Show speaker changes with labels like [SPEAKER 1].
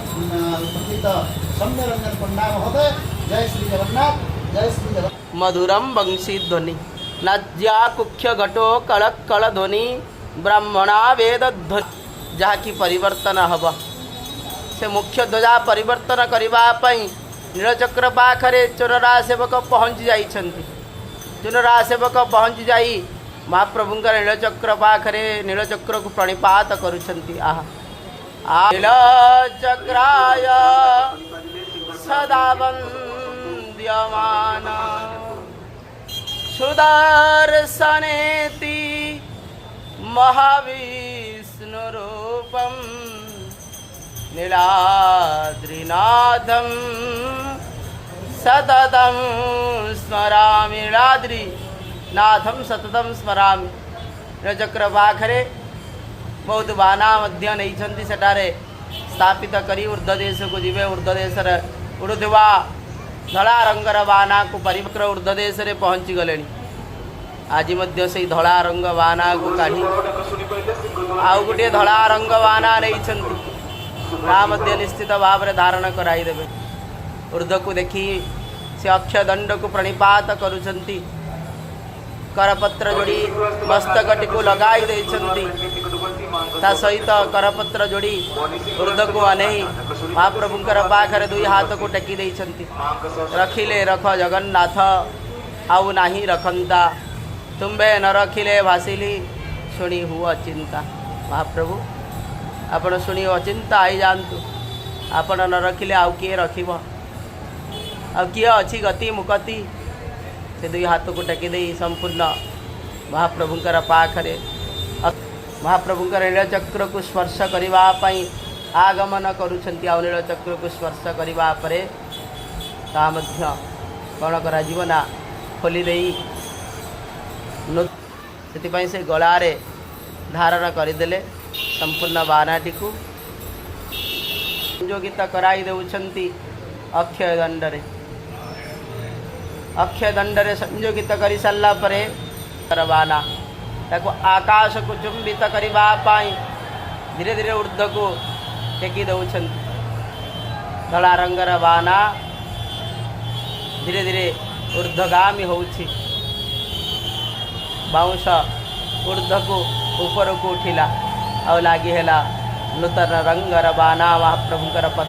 [SPEAKER 1] पंडित सौम्य रंजन पंडा महोदय। जय श्री जगन्नाथ, जय श्री जगन्नाथ।
[SPEAKER 2] मधुरम वंशी ध्वनि नाज्या कुख्य घटो कलक कल ध्वनि ब्राह्मणा वेद ध्वनि जहाँकि परिवर्तन हब से मुख्य ध्वजा परिवर्तन करने नीलचक्र पाखरे चोररा सेवक पहुँची जाइछन्ति। चोररा सेवक पहुँची जाई महाप्रभुंकर नीलचक्र पाखरे नीलचक्र को प्रणिपात करुछन्ति। आहा नीलचक्राय सदा वन्द्यमान सुदर्शनेति महाविष्णुरूपं नीलाद्रिनाथं सततं स्मरामि। नीलाद्रिनाथं सततं स्मरामि। नीलचक्र पाखरे बहुत बाना मध्य नहीं सेठारे स्थापित करी ऊर्ध्वदेश को जीवे। ऊर्ध्वदेश उड़ुवा धला रंगर बाना को परिवक्र ऊर्ध्वदेश रे पहुँची गले। आज मध्य से धला रंग बाना को काढ़ी आउ गोटे धला रंग बाना नहीं निश्चित भाव में धारण कराइदेवे। ऊर्ध्व को देखी से अक्षय दंड को प्रणिपात करुछन्ति। करपत्र जोड़ी मस्तकटी को लगाई देछन्ति। ता सहित करपत्र जोड़ी ऊर्ध्व को अनेई महाप्रभुंकर पाखरे दुई हाथ को टेकी देछन्ति। रखिले रख जगन्नाथ आउ नाही रखंता तुम्बे न रखिले भासिली शुणी हुआ चिंता। महाप्रभु आपण शुणी अचिंता आई जातु। आपण न रखिले आउ किए रखिब? आ किए अच्छी गति मुकति से दुई हाथ को टेकी दे संपूर्ण महाप्रभुंकर पाखरे महाप्रभुंकर नीलचक्र को स्पर्श करने आगमन करुछन्ति। आ नीलचक्र को स्पर्श करने परे ता मध्य कौन करा जीवना खोली देई से से गलारे धारण करदेले संपूर्ण बानाटी को संयोगित कराई देउछन्ति। अक्षय दंडरे अक्षय दंडरे संयोगित करी सारा परे बाना ताको आकाश को चुंबित करने धीरे धीरे ऊर्ध्व को टेकी देउछन्ति। धला रंगर बाना धीरे धीरे ऊर्ध्वगामी होउछि। बाउंश ऊर्ध्व को ऊपर को उठिला आ लगी है नूतन रंगर बाना महाप्रभुंकर